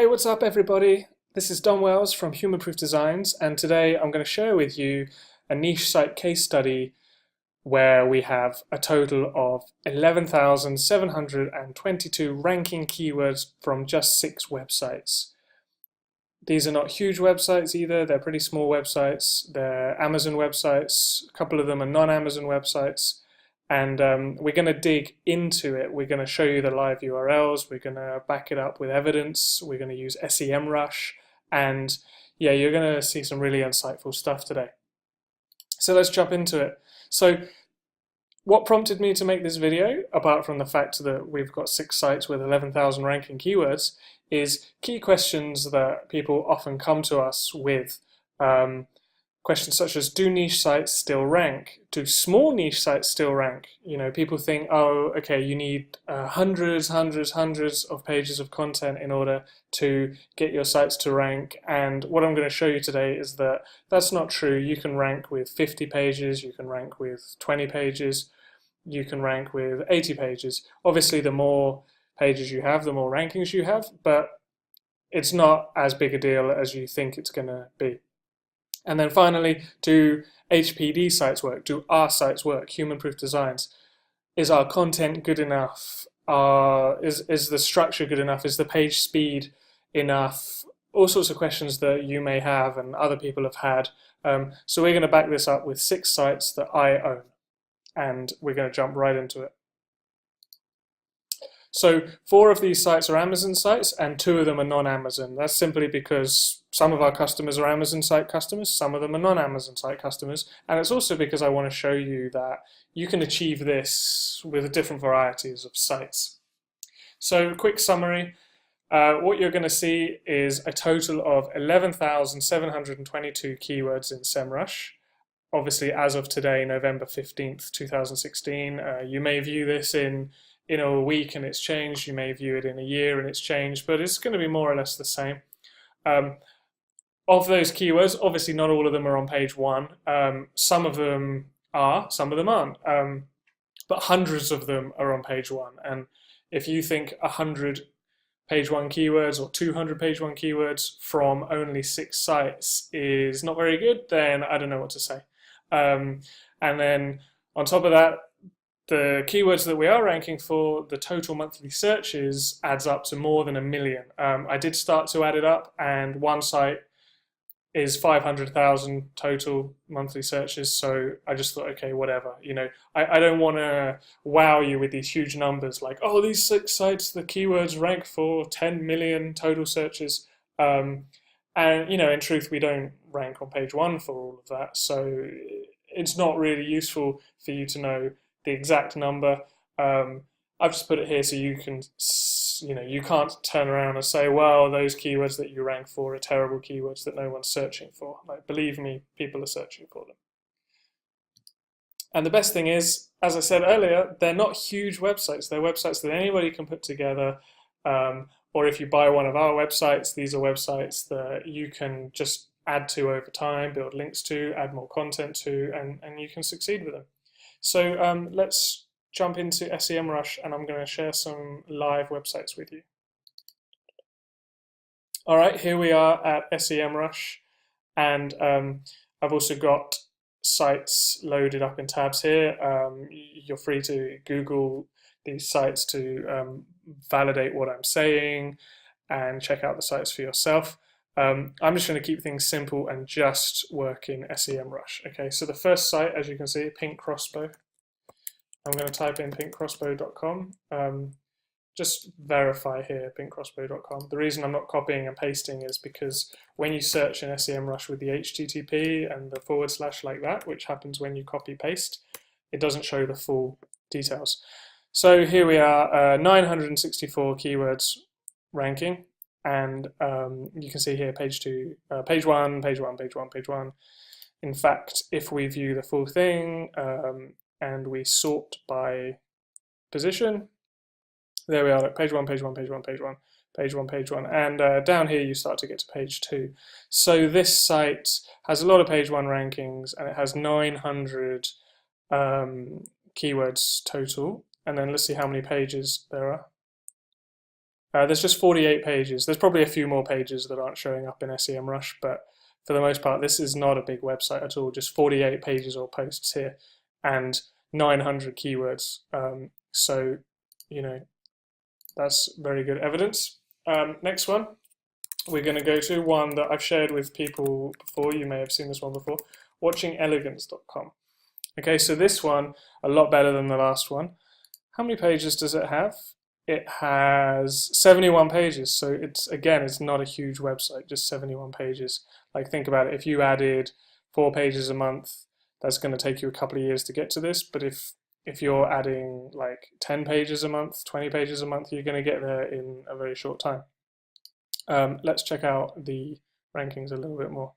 Hey, what's up everybody? This is Don Wells from Human Proof Designs, and today I'm going to share with you a niche site case study where we have a total of 11,722 ranking keywords from just 6 websites. These are not huge websites either, they're pretty small websites. They're Amazon websites, a couple of them are non-Amazon websites. And we're going to dig into it. We're going to show you the live URLs. We're going to back it up with evidence. We're going to use SEMrush. And yeah, you're going to see some really insightful stuff today. So let's jump into it. So what prompted me to make this video, apart from the fact that we've got 6 sites with 11,000 ranking keywords, is key questions that people often come to us with. Questions such as, do niche sites still rank? Do small niche sites still rank? You know, people think, oh, okay, you need hundreds of pages of content in order to get your sites to rank. And what I'm going to show you today is that that's not true. You can rank with 50 pages, you can rank with 20 pages, you can rank with 80 pages. Obviously, the more pages you have, the more rankings you have, but it's not as big a deal as you think it's going to be. And then finally, do HPD sites work? Do our sites work? Human Proof Designs. Is our content good enough? Is the structure good enough? Is the page speed enough? All sorts of questions that you may have and other people have had. So we're going to back this up with 6 sites that I own. And we're going to jump right into it. So 4 of these sites are Amazon sites and 2 of them are non-Amazon. That's simply because some of our customers are Amazon site customers, some of them are non-Amazon site customers, and it's also because I want to show you that you can achieve this with different varieties of sites. So quick summary, what you're going to see is a total of 11,722 keywords in SEMrush. Obviously, as of today, November 15th, 2016, you may view this in a week and it's changed, you may view it in a year and it's changed, but it's going to be more or less the same. Of those keywords, obviously not all of them are on page 1. Some of them are, some of them aren't, but hundreds of them are on page 1. And if you think 100 page 1 keywords or 200 page 1 keywords from only 6 sites is not very good, then I don't know what to say. And then on top of that, the keywords that we are ranking for, the total monthly searches adds up to more than 1 million. I did start to add it up, and one site is 500,000 total monthly searches, so I just thought, okay, whatever. You know, I don't want to wow you with these huge numbers like, oh, these 6 sites, the keywords rank for 10 million total searches. And, you know, in truth, we don't rank on page 1 for all of that, so it's not really useful for you to know the exact number. I've just put it here so you can, you know, you can't turn around and say, well, those keywords that you rank for are terrible keywords that no one's searching for. Like, believe me, people are searching for them. And the best thing is, as I said earlier, they're not huge websites. They're websites that anybody can put together. Or if you buy one of our websites, these are websites that you can just add to over time, build links to, add more content to, and you can succeed with them. So let's jump into SEMrush, and I'm going to share some live websites with you. All right, here we are at SEMrush, and I've also got sites loaded up in tabs here. You're free to Google these sites to validate what I'm saying and check out the sites for yourself. I'm just going to keep things simple and just work in SEMrush. Okay, so the first site, as you can see, Pink Crossbow. I'm going to type in pinkcrossbow.com. Just verify here, pinkcrossbow.com. The reason I'm not copying and pasting is because when you search in SEMrush with the HTTP and the / like that, which happens when you copy paste, it doesn't show the full details. So here we are, 964 keywords ranking. And you can see here page 2, page 1, page 1, page 1, page 1. In fact, if we view the full thing and we sort by position, there we are, like page 1, page 1, page 1, page 1, page 1, page 1, and down here you start to get to page 2. So this site has a lot of page 1 rankings, and it has 900 keywords total. And then let's see how many pages there are. There's just 48 pages. There's probably a few more pages that aren't showing up in SEMrush, but for the most part, this is not a big website at all. Just 48 pages or posts here, and 900 keywords. So, you know, that's very good evidence. Next one, we're going to go to one that I've shared with people before. You may have seen this one before. Watchingelegance.com. Okay, so this one, a lot better than the last one. How many pages does it have? It has 71 pages, so it's not a huge website, just 71 pages. Like, think about it, if you added 4 pages a month, that's going to take you a couple of years to get to this, but if you're adding like 10 pages a month, 20 pages a month, you're going to get there in a very short time. Let's check out the rankings a little bit more.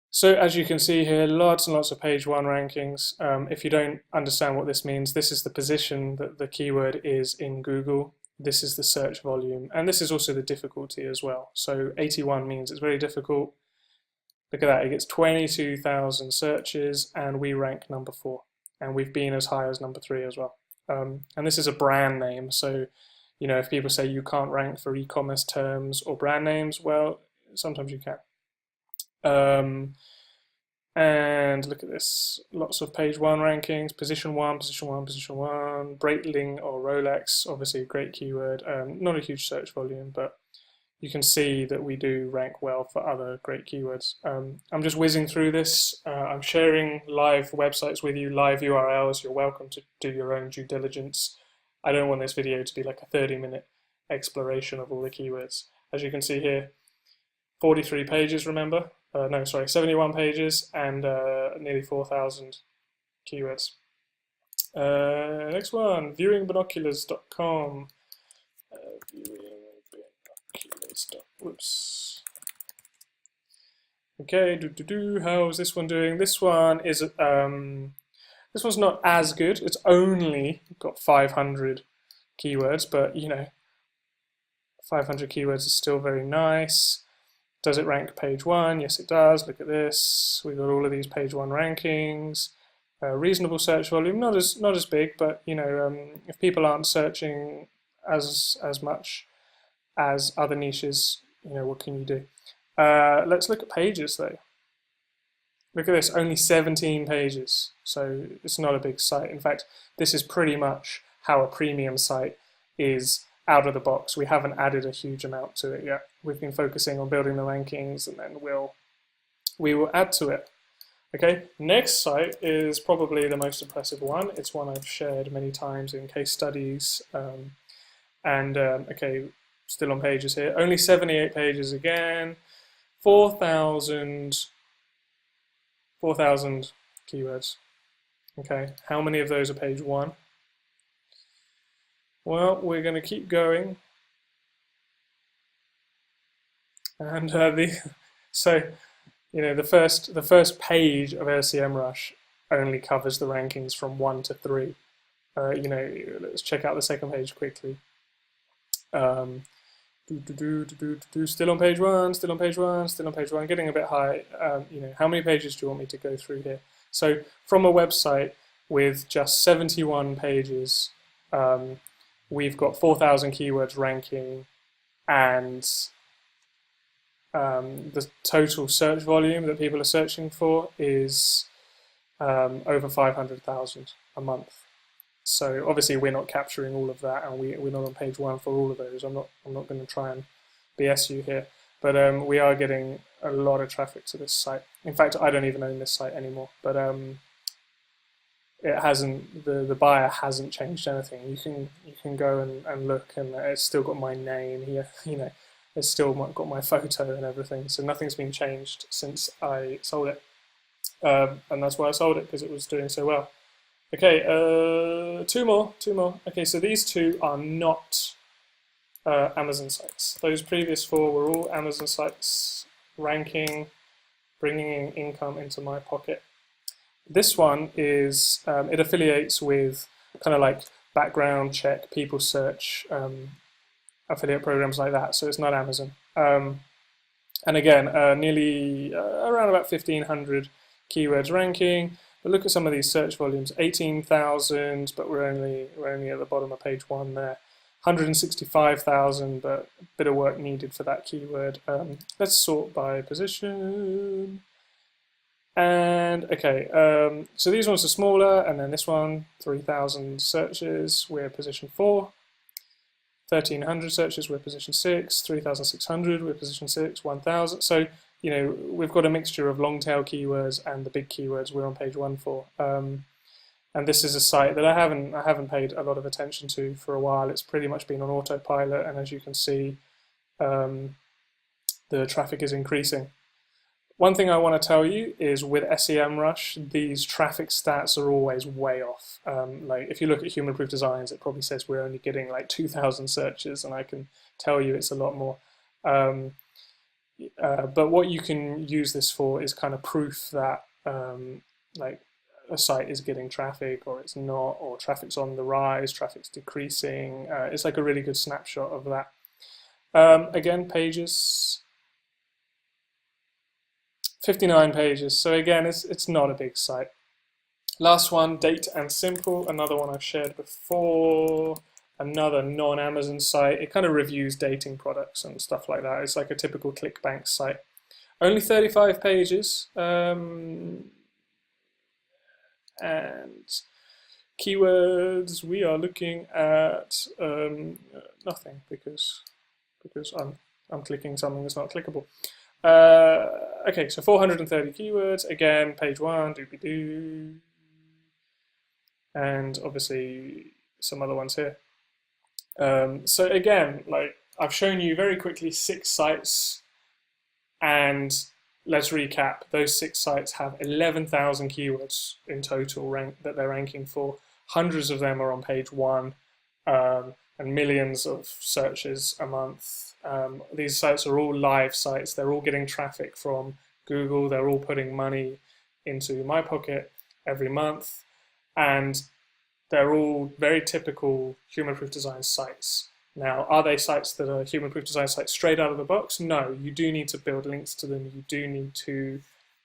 So as you can see here, lots and lots of page 1 rankings. If you don't understand what this means, this is the position that the keyword is in Google. This is the search volume, and this is also the difficulty as well. So 81 means it's very difficult. Look at that, it gets 22,000 searches, and we rank number 4. And we've been as high as number 3 as well. And this is a brand name, so you know, if people say you can't rank for e-commerce terms or brand names, well, sometimes you can. And look at this, lots of page 1 rankings, position 1, position 1, position 1, Breitling or Rolex, obviously a great keyword, not a huge search volume, but you can see that we do rank well for other great keywords. I'm just whizzing through this. I'm sharing live websites with you, live URLs. You're welcome to do your own due diligence. I don't want this video to be like a 30-minute exploration of all the keywords. As you can see here, 43 pages, remember? No, sorry, 71 pages and nearly 4,000 keywords. Next one, viewingbinoculars.com. Whoops. Okay, how is this one doing? This one is this one's not as good. It's only got 500 keywords, but you know, 500 keywords is still very nice. Does it rank page 1? Yes, it does. Look at this. We've got all of these page 1 rankings. Reasonable search volume, not as big, but you know, if people aren't searching as much as other niches, you know, what can you do? Let's look at pages though. Look at this, only 17 pages, so it's not a big site. In fact, this is pretty much how a premium site is out of the box. We haven't added a huge amount to it yet. We've been focusing on building the rankings, and then we will add to it. Okay, next site is probably the most impressive one. It's one I've shared many times in case studies. Okay, still on pages here. Only 78 pages again. 4,000 keywords. Okay, how many of those are page 1? Well, we're going to keep going. And so, you know, the first page of SEMrush only covers the rankings from 1 to 3. You know, let's check out the second page quickly. Still on page 1, still on page 1, still on page 1, getting a bit high. You know, how many pages do you want me to go through here? So from a website with just 71 pages, we've got 4,000 keywords ranking, and the total search volume that people are searching for is over 500,000 a month. So obviously we're not capturing all of that, and we're not on page 1 for all of those. I'm not going to try and BS you here, but we are getting a lot of traffic to this site. In fact, I don't even own this site anymore, but it hasn't, the buyer hasn't changed anything. You can go and look, and it's still got my name here. You know, it's still got my photo and everything. So nothing's been changed since I sold it, and that's why I sold it, because it was doing so well. Okay, two more. Okay, so these 2 are not Amazon sites. Those previous 4 were all Amazon sites, ranking, bringing in income into my pocket. This one is, it affiliates with kind of like background check, people search, affiliate programs like that, so it's not Amazon. And again, nearly around about 1,500 keywords ranking. But look at some of these search volumes, 18,000, but we're only at the bottom of page 1 there. 165,000, but a bit of work needed for that keyword. Let's sort by position. And okay, so these ones are smaller, and then this one, 3,000 searches, we're position 4. 1,300 searches, we're position 6. 3,600, we're position 6. 1,000. So, you know, we've got a mixture of long tail keywords and the big keywords we're on page 1 for. And this is a site that I haven't paid a lot of attention to for a while. It's pretty much been on autopilot, and as you can see, the traffic is increasing. One thing I want to tell you is with SEMrush, these traffic stats are always way off. Like if you look at Human Proof Designs, it probably says we're only getting like 2,000 searches, and I can tell you it's a lot more. But what you can use this for is kind of proof that like a site is getting traffic or it's not, or traffic's on the rise, traffic's decreasing. It's like a really good snapshot of that. Again, pages, 59 pages. So again, it's not a big site. Last one, Date and Simple, another one I've shared before, another non-Amazon site. It kind of reviews dating products and stuff like that. It's like a typical ClickBank site. Only 35 pages. And keywords, we are looking at nothing because I'm clicking something that's not clickable. Okay, so 430 keywords. Again, page 1, doobie-doo, and obviously some other ones here. So again, like I've shown you very quickly 6 sites, and let's recap. Those 6 sites have 11,000 keywords in total that they're ranking for. Hundreds of them are on page 1, and millions of searches a month. These sites are all live sites. They're all getting traffic from Google. They're all putting money into my pocket every month, and they're all very typical Human Proof Design sites. Now, are they sites that are Human Proof Design sites straight out of the box? No, you do need to build links to them. You do need to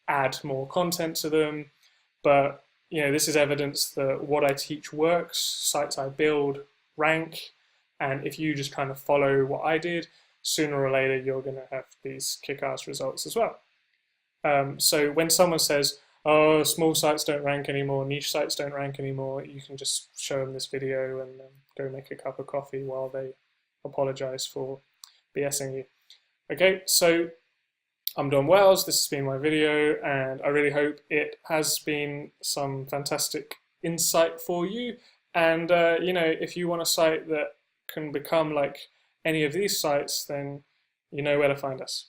add more content to them. But you know, this is evidence that what I teach works. Sites I build rank, and if you just kind of follow what I did, sooner or later you're going to have these kick-ass results as well. So when someone says, "Oh, small sites don't rank anymore, niche sites don't rank anymore," you can just show them this video and go make a cup of coffee while they apologize for BSing you. Okay, so I'm Don Wells, this has been my video, and I really hope it has been some fantastic insight for you. And you know, if you want a site that can become like any of these sites, then you know where to find us.